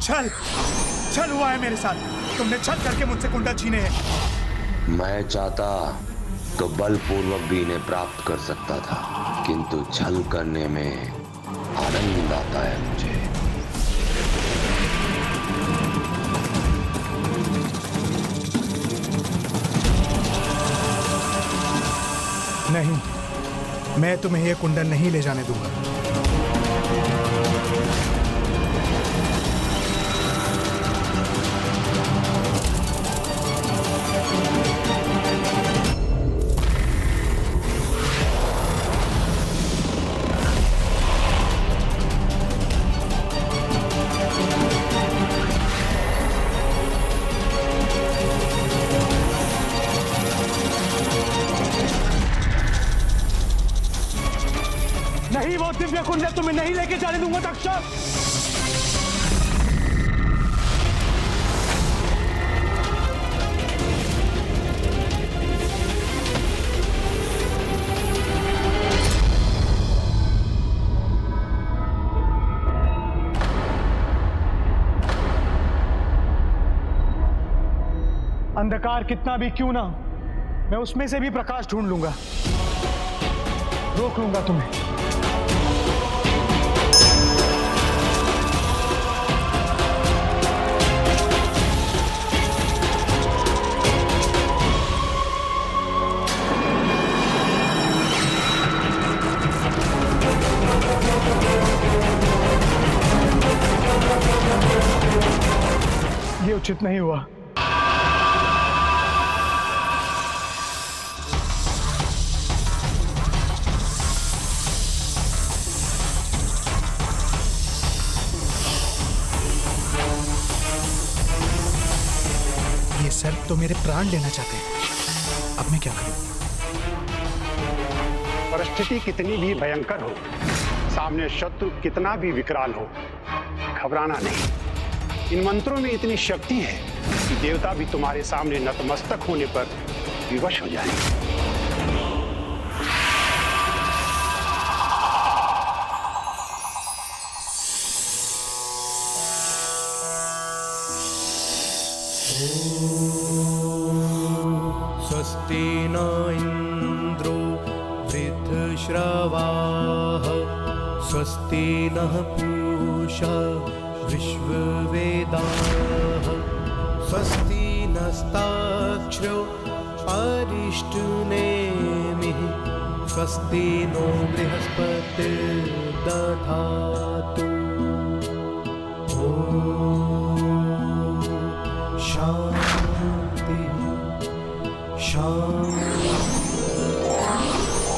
छल छल हुआ है मेरे साथ। तुमने छल करके मुझसे कुंडल छीने हैं। मैं चाहता तो बलपूर्वक भी इन्हें प्राप्त कर सकता था, किंतु छल करने में आनंद आता है मुझे। नहीं, मैं तुम्हें यह कुंडल नहीं ले जाने दूंगा। नहीं, वो दिव्य कुंडल तुम्हें नहीं लेके जाने दूंगा तक्षक। अंधकार कितना भी क्यों ना, मैं उसमें से भी प्रकाश ढूंढ लूंगा, रोक लूंगा तुम्हें। ये उचित नहीं हुआ। ये सर्प तो मेरे प्राण लेना चाहते हैं। अब मैं क्या करूं? परिस्थिति कितनी भी भयंकर हो, सामने शत्रु कितना भी विकराल हो, घबराना नहीं। इन मंत्रों में इतनी शक्ति है कि देवता भी तुम्हारे सामने नतमस्तक होने पर विवश हो जाएंगे। स्वस्ति न इंद्रो वृद्धश्रवाः स्वस्ति नः पूषा विश्ववेदाः स्वस्ति नस्ताक्ष्रो अरिष्टनेमिः स्वस्ति नो बृहस्पतिर्दधातु। ॐ शान्ति शान्ति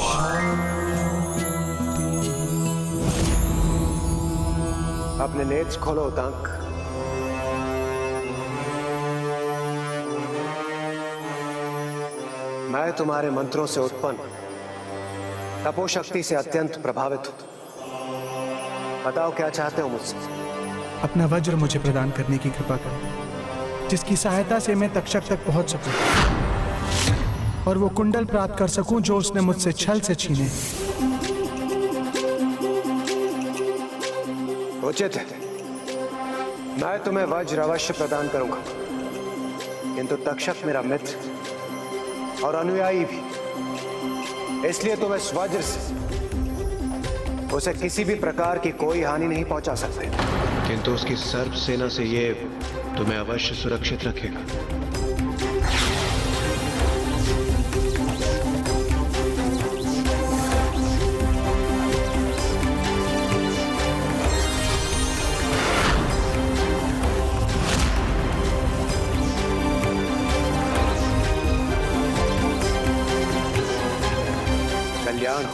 शान्ति। अपने नेत्र खोलो उतांक। मैं तुम्हारे मंत्रों से उत्पन्न तपोशक्ति से अत्यंत प्रभावित हूं। बताओ क्या चाहते हो मुझसे? अपना वज्र मुझे प्रदान करने की कृपा करो, जिसकी सहायता से मैं तक्षक तक पहुंच सकूं और वो कुंडल प्राप्त कर सकूं जो उसने मुझसे छल से छीने। उचित है, मैं तुम्हें वज्र अवश्य प्रदान करूंगा, किंतु तक्षक मेरा मित्र और अनुयायी भी, इसलिए तुम इस वज्र से उसे किसी भी प्रकार की कोई हानि नहीं पहुंचा सकते, किंतु उसकी सर्प सेना से ये तुम्हें अवश्य सुरक्षित रखेगा। कल्याण हो।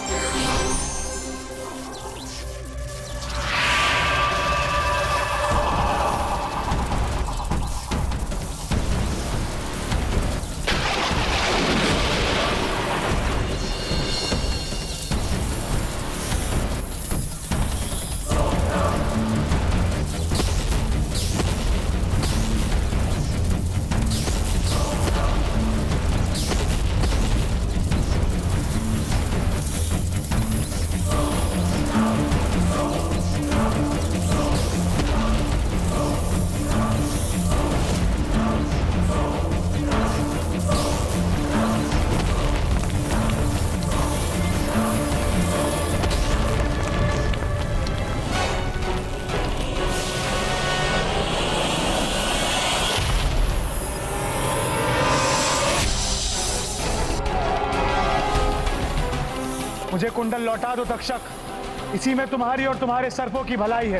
मुझे कुंडल लौटा दो तक्षक। इसी में तुम्हारी और तुम्हारे सर्पों की भलाई है।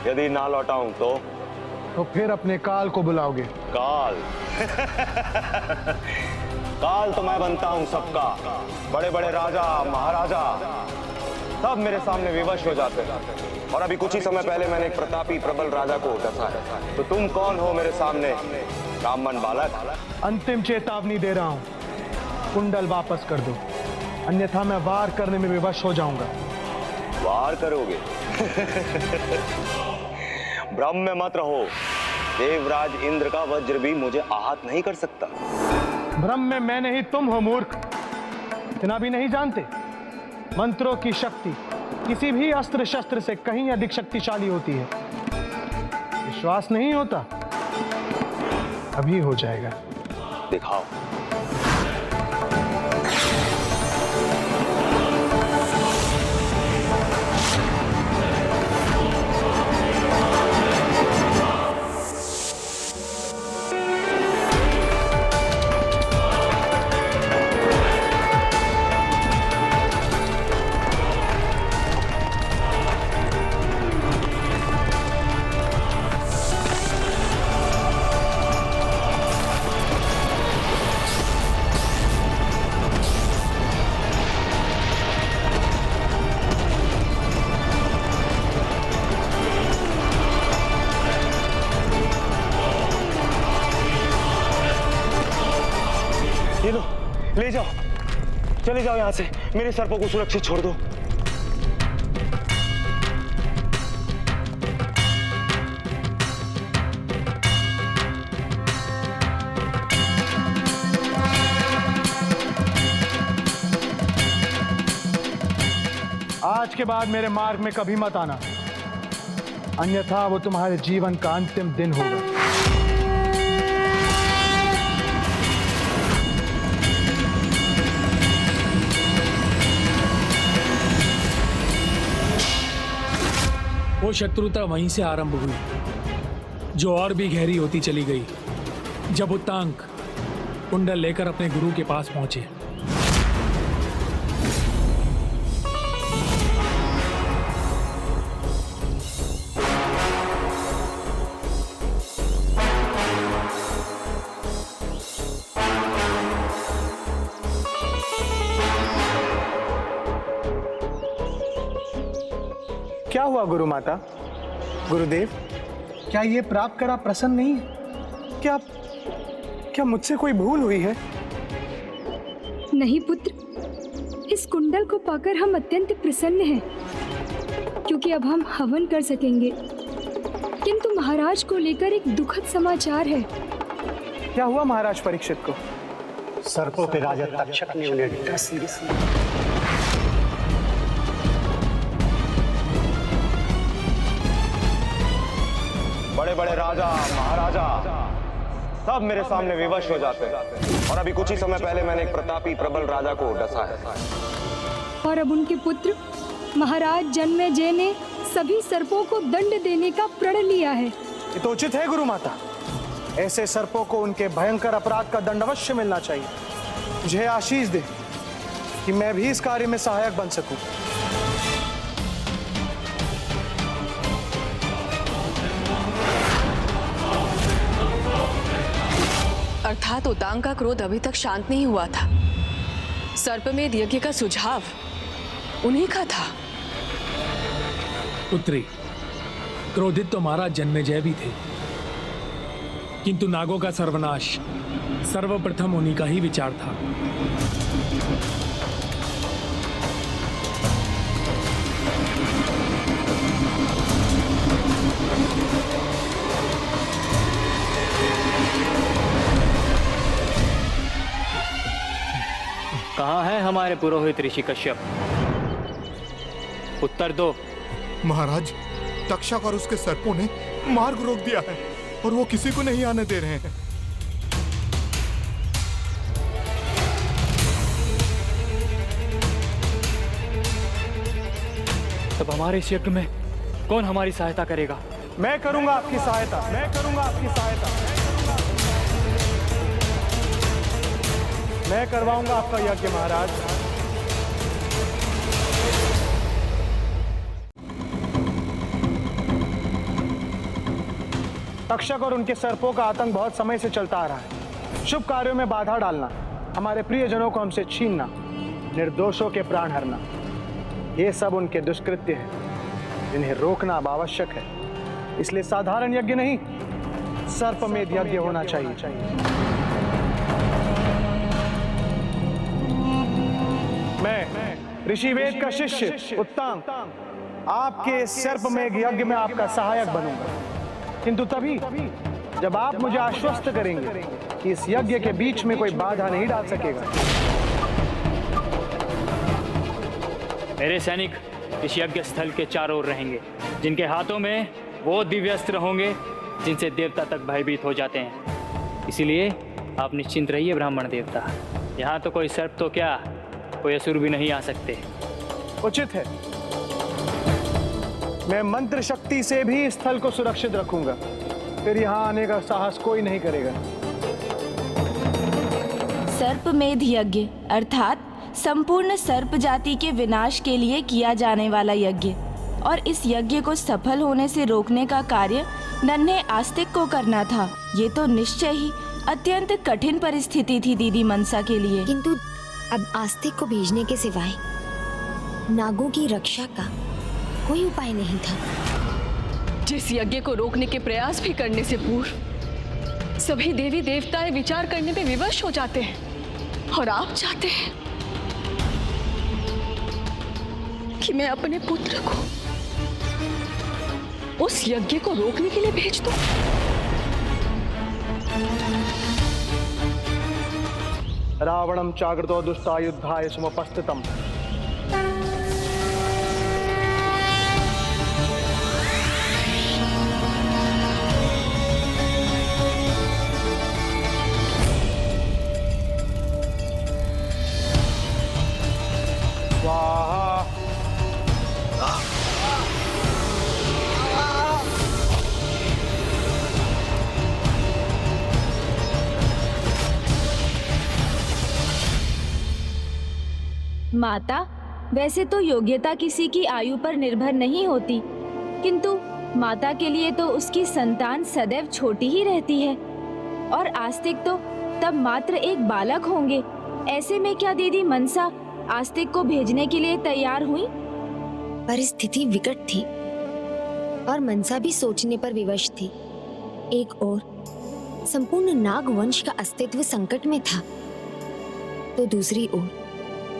यदि ना लौटाऊं तो फिर अपने काल को बुलाओगे। काल? काल तो मैं बनता हूं सबका। बड़े बड़े राजा महाराजा सब मेरे सामने विवश हो जाते हैं। और अभी कुछ ही समय पहले मैंने एक प्रतापी प्रबल राजा को डसा है। तो तुम कौन हो मेरे सामने, ब्राह्मण बालक? अंतिम चेतावनी दे रहा हूं, कुंडल वापस कर दो, अन्यथा मैं वार करने में विवश हो जाऊंगा। वार करोगे? भ्रम में मत रहो, देवराज इंद्र का वज्र भी मुझे आहत नहीं कर सकता। भ्रम में मैं नहीं तुम हो मूर्ख। इतना भी नहीं जानते, मंत्रों की शक्ति किसी भी अस्त्र शस्त्र से कहीं अधिक शक्तिशाली होती है। विश्वास नहीं होता? अभी हो जाएगा। दिखाओ। ये लो, ले जाओ, चले जाओ यहां से। मेरे सर्पों को सुरक्षित छोड़ दो। आज के बाद मेरे मार्ग में कभी मत आना, अन्यथा वो तुम्हारे जीवन का अंतिम दिन होगा। वो शत्रुता वहीं से आरंभ हुई, जो और भी गहरी होती चली गई जब उत्तांक कुंडल लेकर अपने गुरु के पास पहुंचे। क्या हुआ गुरु माता, गुरुदेव? क्या ये प्राप्त कर आप प्रसन्न नहीं है? क्या मुझसे कोई भूल हुई है? नहीं पुत्र, इस कुंडल को पाकर हम अत्यंत प्रसन्न हैं, क्योंकि अब हम हवन कर सकेंगे। किंतु महाराज को लेकर एक दुखद समाचार है। क्या हुआ महाराज परीक्षित को? सर्पों पे राजा तक्षक ने उन्हें डस दिया। बड़े बड़े राजा महाराजा सब मेरे सामने विवश हो जाते हैं। और अभी कुछ ही समय पहले मैंने एक प्रतापी प्रबल राजा को डसा है। और अब उनके पुत्र महाराज जन्मेजय ने सभी सर्पों को दंड देने का प्रण लिया है। ये तो उचित है गुरु माता। ऐसे सर्पों को उनके भयंकर अपराध का दंड अवश्य मिलना चाहिए। मुझे आशीष दे कि मैं भी इस कार्य में सहायक बन सकूं। अर्थात उतांग का क्रोध अभी तक शांत नहीं हुआ था। सर्पमेध यज्ञ का सुझाव उन्हीं का था। पुत्री, क्रोधित तो महाराज जन्मेजय भी थे, किंतु नागों का सर्वनाश सर्वप्रथम उन्हीं का ही विचार था। कहाँ है हमारे पुरोहित ऋषि कश्यप? उत्तर दो। महाराज, तक्षक और उसके सर्पों ने मार्ग रोक दिया है और वो किसी को नहीं आने दे रहे हैं। तब हमारे इस यज्ञ में कौन हमारी सहायता करेगा? मैं करूंगा आपकी सहायता। मैं करूंगा आपकी सहायता। मैं करवाऊंगा आपका यज्ञ महाराज। तक्षक और उनके सर्पों का आतंक बहुत समय से चलता आ रहा है। शुभ कार्यों में बाधा डालना, हमारे प्रियजनों को हमसे छीनना, निर्दोषों के प्राण हरना, ये सब उनके दुष्कृत्य हैं जिन्हें रोकना अब आवश्यक है। इसलिए साधारण यज्ञ नहीं, सर्पमेध यज्ञ होना चाहिए। मैं ऋषिवेद का शिष्य उत्तांग आपके सर्पमेध यज्ञ में आपका सहायक बनूंगा, किंतु तभी जब आप मुझे आश्वस्त करेंगे कि इस यज्ञ के बीच में कोई बाधा नहीं डाल सकेगा। मेरे सैनिक इस यज्ञ स्थल के चारों ओर रहेंगे, जिनके हाथों में वो दिव्य अस्त्र होंगे जिनसे देवता तक भयभीत हो जाते हैं। इसीलिए आप निश्चिंत रहिए ब्राह्मण देवता, यहाँ तो कोई सर्प तो क्या, कोई असुर भी नहीं आ सकते। उचित है, मैं मंत्र शक्ति से भी इस स्थल को सुरक्षित रखूंगा, फिर यहाँ आने का साहस कोई नहीं करेगा। सर्पमेध यज्ञ अर्थात संपूर्ण सर्प जाति के विनाश के लिए किया जाने वाला यज्ञ, और इस यज्ञ को सफल होने से रोकने का कार्य नन्हे आस्तिक को करना था। ये तो निश्चय ही अत्यंत कठिन परिस्थिति थी दीदी मनसा के लिए। किंतु अब आस्तिक को भेजने के सिवाय नागों की रक्षा का कोई उपाय नहीं था। जिस यज्ञ को रोकने के प्रयास भी करने से पूर्व सभी देवी देवताएं विचार करने में विवश हो जाते हैं, और आप चाहते हैं कि मैं अपने पुत्र को उस यज्ञ को रोकने के लिए भेज दूं? रावणम चाग्रतो दुष्टायुद्धाय समुपस्थितम। माता, वैसे तो योग्यता किसी की आयु पर निर्भर नहीं होती, किंतु माता के लिए तो उसकी संतान सदैव छोटी ही रहती है, और आस्तिक तो तब मात्र एक बालक होंगे। ऐसे में क्या दीदी मनसा आस्तिक को भेजने के लिए तैयार हुई? परिस्थिति विकट थी और मनसा भी सोचने पर विवश थी। एक ओर संपूर्ण नाग वंश का अस्तित्व संकट में था, तो दूसरी ओर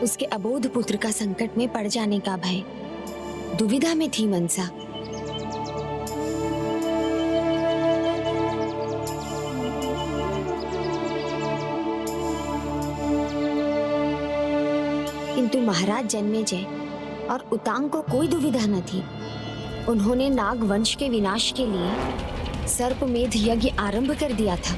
उसके अबोध पुत्र का संकट में पड़ जाने का भय। दुविधा में थी मनसा। किंतु महाराज जन्मेजय और उतांग को कोई दुविधा न थी। उन्होंने नाग वंश के विनाश के लिए सर्पमेध यज्ञ आरंभ कर दिया था।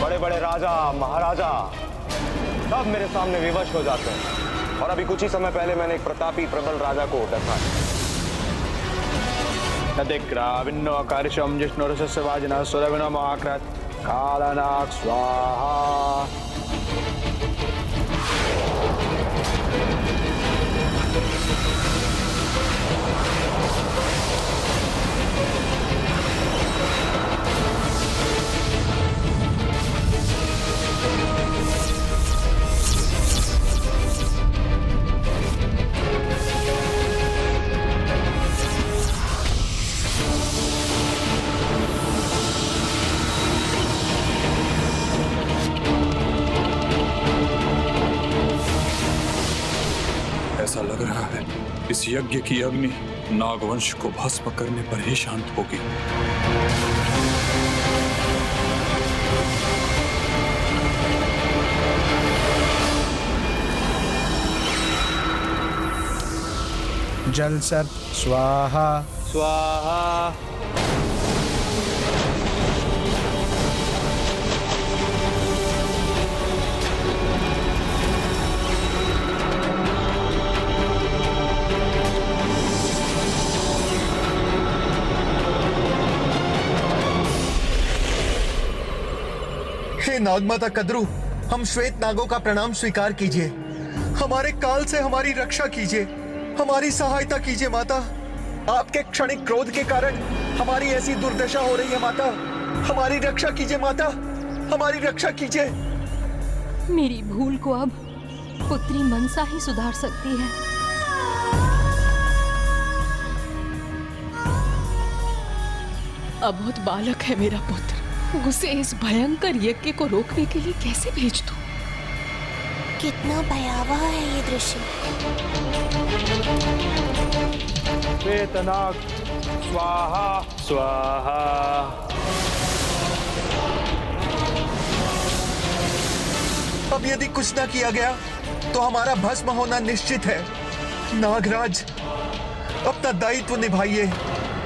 बड़े बड़े राजा महाराजा सब मेरे सामने विवश हो जाते हैं, और अभी कुछ ही समय पहले मैंने एक प्रतापी प्रबल राजा को डसा है। नदिग्राविन्नोकारिशं जिष्णुरसस्य वाजिनः सुरविनो महाक्रत कालनाग स्वाहा। ऐसा लग रहा है इस यज्ञ की अग्नि नागवंश को भस्म करने पर ही शांत होगी। जल सर्प स्वाहा स्वाहा। हे नागमाता कद्रू, हम श्वेत नागों का प्रणाम स्वीकार कीजिए। हमारे काल से हमारी रक्षा कीजिए, हमारी सहायता कीजिए माता। आपके क्षणिक क्रोध के कारण हमारी ऐसी दुर्दशा हो रही है माता। हमारी रक्षा कीजिए माता, हमारी रक्षा कीजिए। मेरी भूल को अब पुत्री मनसा ही सुधार सकती है। अबोध बालक है मेरा पुत्र, उसे इस भयंकर यज्ञ को रोकने के लिए कैसे भेज दूं? कितना भयावह है ये दृश्य। श्वेतनाग स्वाहा स्वाहा। अब यदि कुछ न किया गया तो हमारा भस्म होना निश्चित है। नागराज, अपना दायित्व निभाइए,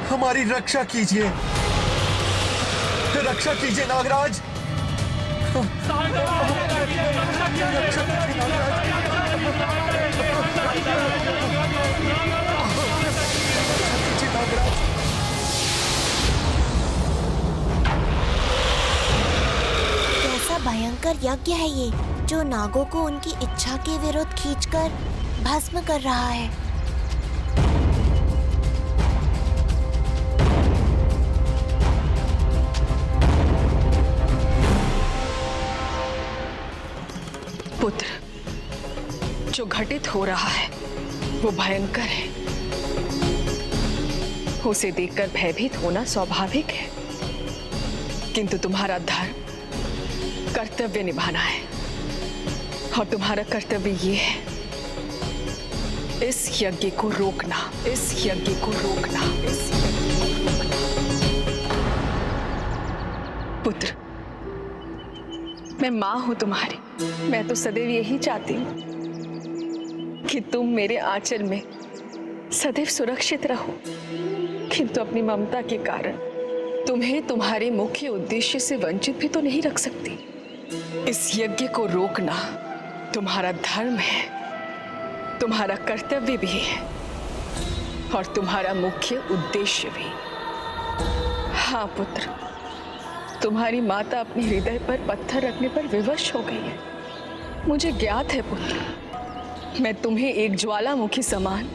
हमारी रक्षा कीजिए, रक्षा कीजिए नागराज। कैसा भयंकर यज्ञ है ये, जो नागों को उनकी इच्छा के विरुद्ध खींचकर भस्म कर रहा है। पुत्र, जो घटित हो रहा है वो भयंकर है। उसे देखकर भयभीत होना स्वाभाविक है, किंतु तुम्हारा धर्म, कर्तव्य निभाना है। और तुम्हारा कर्तव्य ये है, इस यज्ञ को रोकना, इस यज्ञ को रोकना, इस यज्ञ को रोकना। पुत्र, मैं मां हूं तुम्हारी। मैं तो सदैव यही चाहती हूं कि तुम मेरे आंचल में सदैव सुरक्षित रहो, किंतु अपनी ममता के कारण तुम्हें तुम्हारे मुख्य उद्देश्य से वंचित भी तो नहीं रख सकती। इस यज्ञ को रोकना तुम्हारा धर्म है, तुम्हारा कर्तव्य भी है और तुम्हारा मुख्य उद्देश्य भी। हाँ पुत्र, तुम्हारी माता अपने हृदय पर पत्थर रखने पर विवश हो गई है। मुझे ज्ञात है पुत्र, मैं तुम्हें एक ज्वालामुखी समान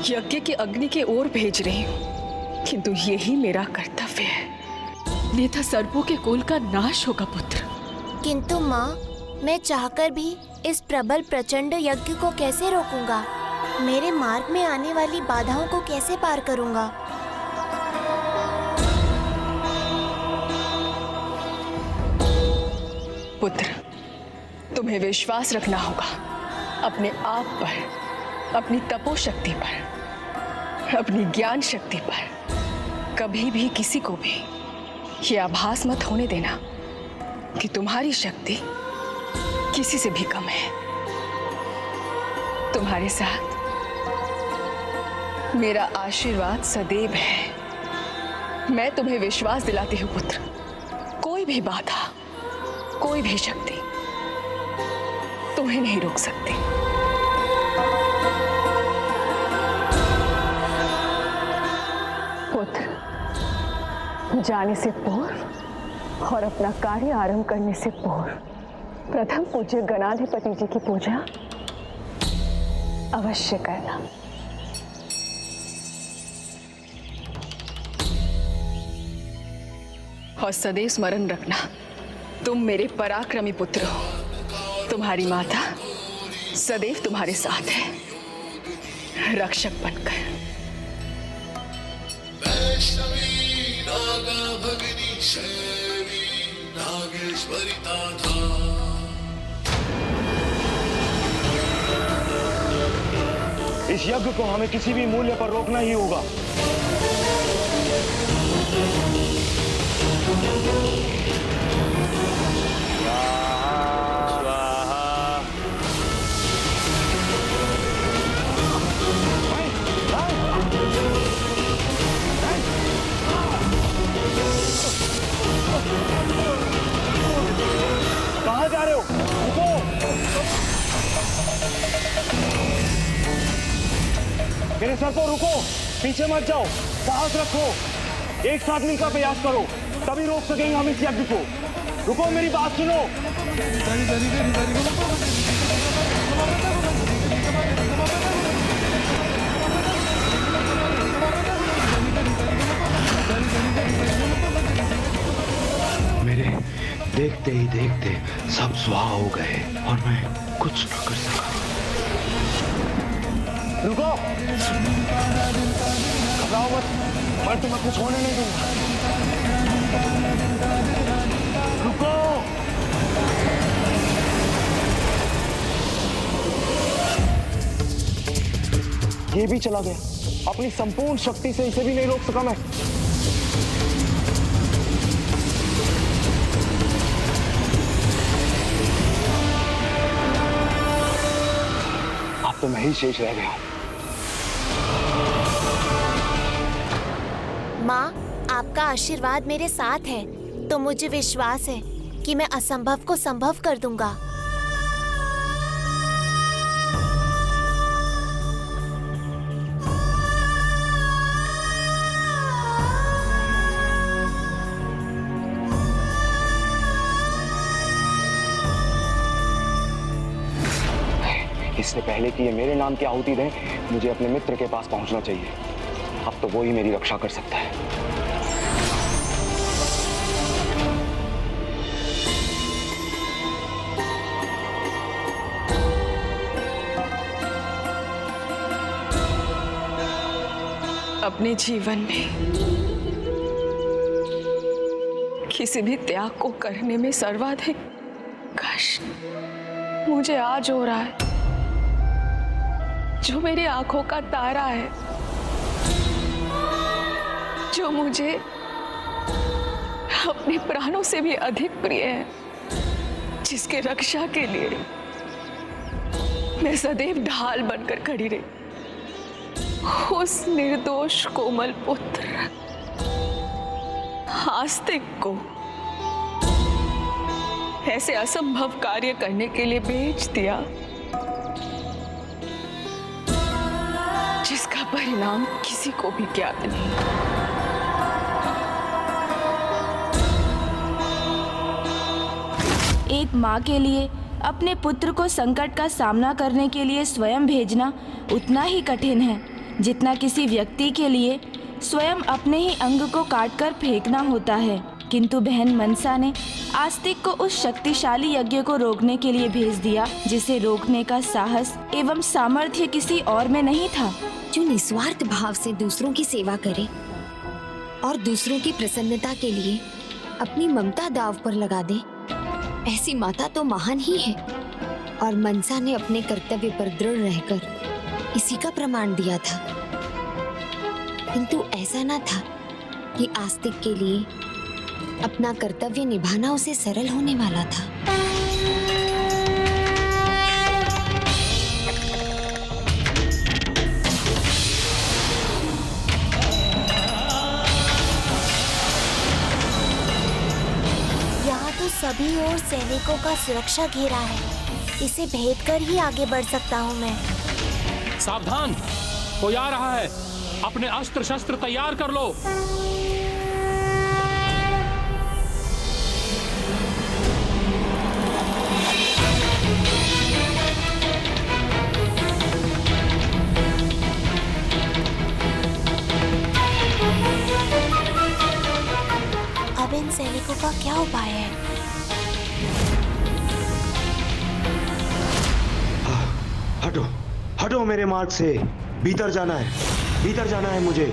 यज्ञ की अग्नि की ओर भेज रही हूँ, किंतु यही मेरा कर्तव्य है, अन्यथा सर्पों के कुल का नाश होगा पुत्र। किंतु माँ, मैं चाहकर भी इस प्रबल प्रचंड यज्ञ को कैसे रोकूंगा? मेरे मार्ग में आने वाली बाधाओं को कैसे पार करूंगा? पुत्र, तुम्हें विश्वास रखना होगा अपने आप पर, अपनी तपोशक्ति पर, अपनी ज्ञान शक्ति पर। कभी भी किसी को भी ये आभास मत होने देना कि तुम्हारी शक्ति किसी से भी कम है। तुम्हारे साथ मेरा आशीर्वाद सदैव है। मैं तुम्हें विश्वास दिलाती हूँ पुत्र, कोई भी बाधा, कोई भी शक्ति तुम्हें नहीं रोक सकती। पुत्र, जाने से पूर्व और अपना कार्य आरंभ करने से पूर्व प्रथम पूज्य गणाधिपति जी की पूजा अवश्य करना। और सदैव स्मरण रखना, तुम मेरे पराक्रमी पुत्र हो। तुम्हारी माता सदैव तुम्हारे साथ है, रक्षक बनकर। इस यज्ञ को हमें किसी भी मूल्य पर रोकना ही होगा। कहाँ जा रहे हो? रुको! मेरे सर को रुको, पीछे मत जाओ, साहस रखो, एक साथ मिलकर प्रयास करो, तब तभी रोक सकेंगे हम इस यज्ञ को। रुको, मेरी बात सुनो। मेरे देखते ही देखते सब स्वाहा हो गए और मैं कुछ न कर सका। रुको, घबराओ मत, मैं तुम्हें कुछ होने नहीं दूंगा। रुको, ये भी चला गया। अपनी संपूर्ण शक्ति से इसे भी नहीं रोक सका मैं। अब तो मैं ही शेष रह गया। माँ, आपका आशीर्वाद मेरे साथ है, तो मुझे विश्वास है कि मैं असंभव को संभव कर दूंगा। इससे पहले कि ये मेरे नाम की आहुति दें, मुझे अपने मित्र के पास पहुंचना चाहिए। अब तो वो ही मेरी रक्षा कर सकता है। अपने जीवन में किसी भी त्याग को करने में सर्वाधिक कष्ट मुझे आज हो रहा है। जो मेरी आंखों का तारा है, जो मुझे अपने प्राणों से भी अधिक प्रिय है, जिसके रक्षा के लिए मैं सदैव ढाल बनकर खड़ी रही, उस निर्दोष कोमल पुत्र आस्तिक को ऐसे असंभव कार्य करने के लिए भेज दिया, जिसका परिणाम किसी को भी ज्ञात नहीं। एक माँ के लिए अपने पुत्र को संकट का सामना करने के लिए स्वयं भेजना उतना ही कठिन है जितना किसी व्यक्ति के लिए स्वयं अपने ही अंग को काटकर फेंकना होता है। किंतु बहन मनसा ने आस्तिक को उस शक्तिशाली यज्ञ को रोकने के लिए भेज दिया, जिसे रोकने का साहस एवं सामर्थ्य किसी और में नहीं था। जो निस्वार्थ भाव से दूसरों की सेवा करे और दूसरों की प्रसन्नता के लिए अपनी ममता दांव पर लगा दे, ऐसी माता तो महान ही है। और मनसा ने अपने कर्तव्य पर दृढ़ रहकर इसी का प्रमाण दिया था। किंतु ऐसा न था कि आस्तिक के लिए अपना कर्तव्य निभाना उसे सरल होने वाला था। यहाँ तो सभी ओर सैनिकों का सुरक्षा घेरा है, इसे भेद कर ही आगे बढ़ सकता हूँ मैं। सावधान, कोई आ रहा है, अपने अस्त्र शस्त्र तैयार कर लो। अब इन सैनिकों का क्या उपाय है? हटो, हटो मेरे मार्ग से। भीतर जाना है, भीतर जाना है मुझे।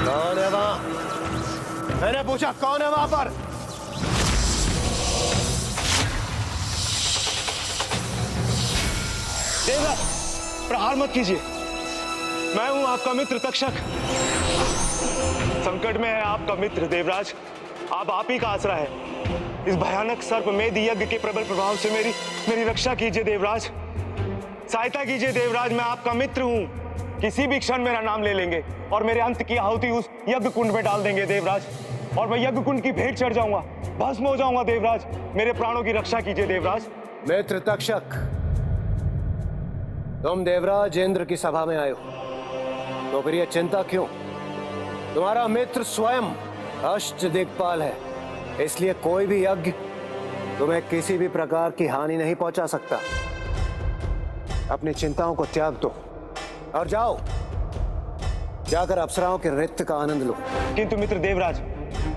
कौन है वहां? मैंने पूछा कौन है वहां पर? देवराज, प्रहार मत कीजिए। मैं हूं आपका मित्र तक्षक। संकट में है आपका मित्र देवराज। आप ही का आसरा है। इस भयानक सर्प मेध यज्ञ के प्रबल प्रभाव से मेरी रक्षा कीजिए देवराज। सहायता कीजिए देवराज। मैं आपका मित्र हूं। किसी भी क्षण मेरा नाम ले लेंगे और मेरे अंत की आहुति उस यज्ञ कुंड में डाल देंगे देवराज, और मैं यज्ञ कुंड की भेंट चढ़ जाऊंगा, भस्म हो जाऊंगा देवराज। मेरे प्राणों की रक्षा कीजिए देवराज। मित्र तक्षक, तुम देवराज इंद्र की सभा में आए हो, तो फिर ये चिंता क्यों? तुम्हारा मित्र स्वयं अष्ट दिक्पाल है, इसलिए कोई भी यज्ञ तुम्हें किसी भी प्रकार की हानि नहीं पहुंचा सकता। अपनी चिंताओं को त्याग दो और जाओ, जाकर अप्सराओं के नृत्य का आनंद लो। किंतु मित्र देवराज,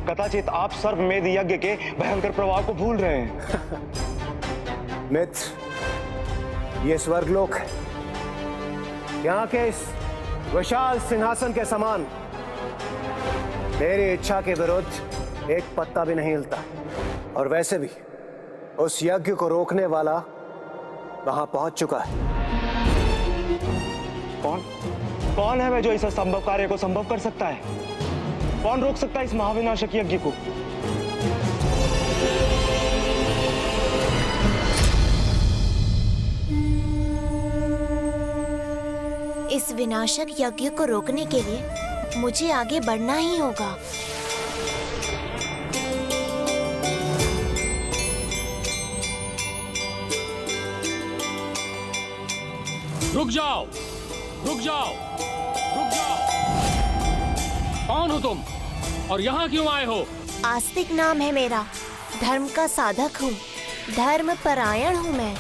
कदाचित आप सर्वमेध यज्ञ के भयंकर प्रभाव को भूल रहे हैं। मित्र, ये स्वर्गलोक है। यहाँ के इस विशाल सिंहासन के समान मेरी इच्छा के विरुद्ध एक पत्ता भी नहीं हिलता। और वैसे भी उस यज्ञ को रोकने वाला वहां पहुंच चुका है। कौन है वह जो इस असंभव कार्य को संभव कर सकता है? कौन रोक सकता है इस महाविनाशक यज्ञ को? इस विनाशक यज्ञ को रोकने के लिए मुझे आगे बढ़ना ही होगा। रुक जाओ, रुक जाओ, रुक जाओ। कौन हो तुम और यहाँ क्यों आए हो? आस्तिक नाम है मेरा, धर्म का साधक हूँ, धर्म परायण हूँ मैं।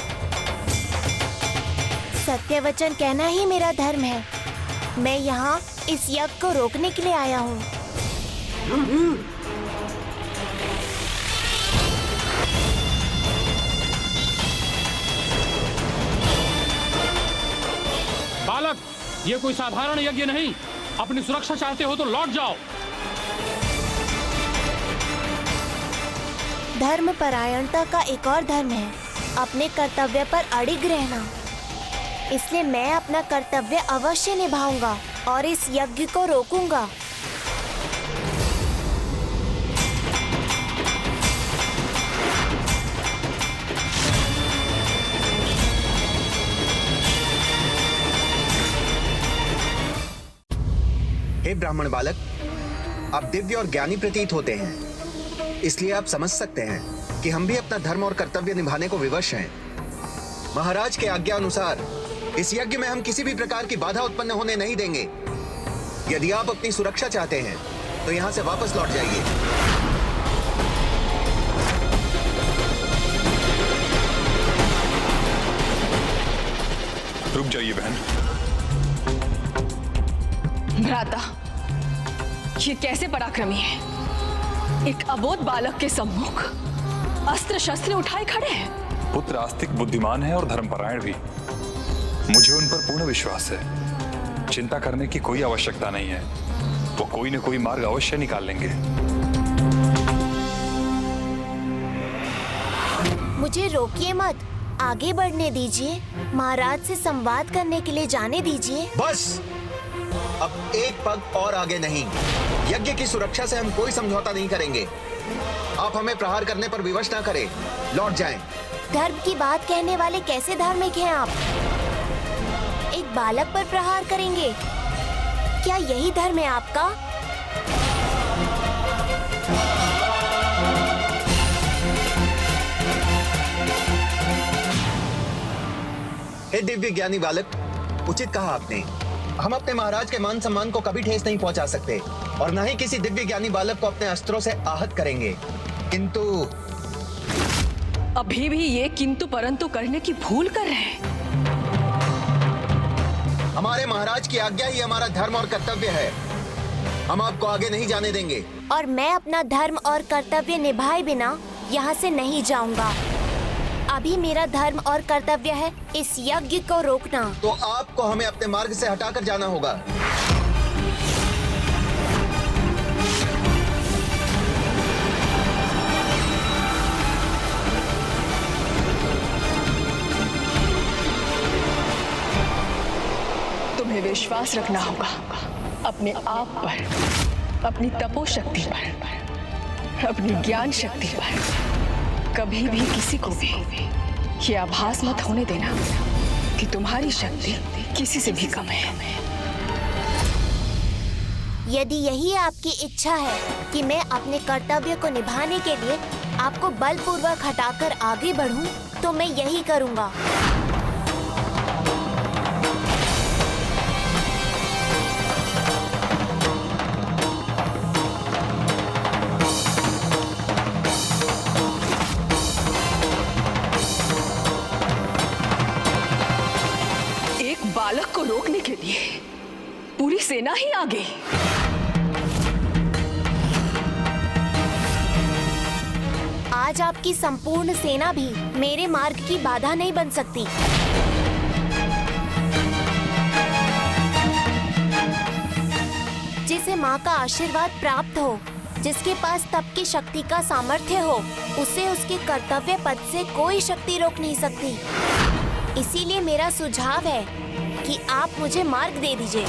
सत्य वचन कहना ही मेरा धर्म है। मैं यहाँ इस यज्ञ को रोकने के लिए आया हूँ। बालक, ये कोई साधारण यज्ञ नहीं। अपनी सुरक्षा चाहते हो तो लौट जाओ। धर्म परायणता का एक और धर्म है, अपने कर्तव्य पर अड़िग रहना। इसलिए मैं अपना कर्तव्य अवश्य निभाऊंगा और इस यज्ञ को रोकूंगा। हे ब्राह्मण बालक, आप दिव्य और ज्ञानी प्रतीत होते हैं, इसलिए आप समझ सकते हैं कि हम भी अपना धर्म और कर्तव्य निभाने को विवश हैं। महाराज के आज्ञा अनुसार इस यज्ञ में हम किसी भी प्रकार की बाधा उत्पन्न होने नहीं देंगे। यदि आप अपनी सुरक्षा चाहते हैं तो यहाँ से वापस लौट जाइए। रुक जाइए बहन। भ्राता, ये कैसे पराक्रमी है? एक अबोध बालक के सम्मुख अस्त्र शस्त्र उठाए खड़े हैं। पुत्र आस्तिक बुद्धिमान है और धर्मपरायण भी। मुझे उन पर पूर्ण विश्वास है। चिंता करने की कोई आवश्यकता नहीं है। वो कोई न कोई मार्ग अवश्य निकाल लेंगे। मुझे रोकिए मत, आगे बढ़ने दीजिए। महाराज से संवाद करने के लिए जाने दीजिए। बस, अब एक पग और आगे नहीं। यज्ञ की सुरक्षा से हम कोई समझौता नहीं करेंगे। आप हमें प्रहार करने पर विवश ना करें, लौट जाएं। धर्म की बात कहने वाले कैसे धार्मिक हैं आप? एक बालक पर प्रहार करेंगे? क्या यही धर्म है आपका? हे दिव्य ज्ञानी बालक, उचित कहा आपने। हम अपने महाराज के मान सम्मान को कभी ठेस नहीं पहुंचा सकते और न ही किसी दिव्य ज्ञानी बालक को अपने अस्त्रों से आहत करेंगे। किंतु अभी भी ये किंतु परंतु करने की भूल कर रहे हैं। हमारे महाराज की आज्ञा ही हमारा धर्म और कर्तव्य है। हम आपको आगे नहीं जाने देंगे। और मैं अपना धर्म और कर्तव्य निभाए बिना यहाँ से नहीं जाऊंगा। अभी मेरा धर्म और कर्तव्य है इस यज्ञ को रोकना। तो आपको हमें अपने मार्ग से हटाकर जाना होगा। तुम्हें विश्वास रखना होगा अपने आप पर, अपनी तपोशक्ति पर, अपनी ज्ञान शक्ति पर। कभी भी किसी को भी ये आभास मत होने देना कि तुम्हारी शक्ति किसी से भी कम है। यदि यही आपकी इच्छा है कि मैं अपने कर्तव्य को निभाने के लिए आपको बलपूर्वक हटाकर आगे बढ़ूं, तो मैं यही करूंगा। रोकने के लिए पूरी सेना ही आ गई। आज आपकी संपूर्ण सेना भी मेरे मार्ग की बाधा नहीं बन सकती। जिसे माँ का आशीर्वाद प्राप्त हो, जिसके पास तप की शक्ति का सामर्थ्य हो, उसे उसके कर्तव्य पद से कोई शक्ति रोक नहीं सकती। इसीलिए मेरा सुझाव है कि आप मुझे मार्ग दे दीजिए।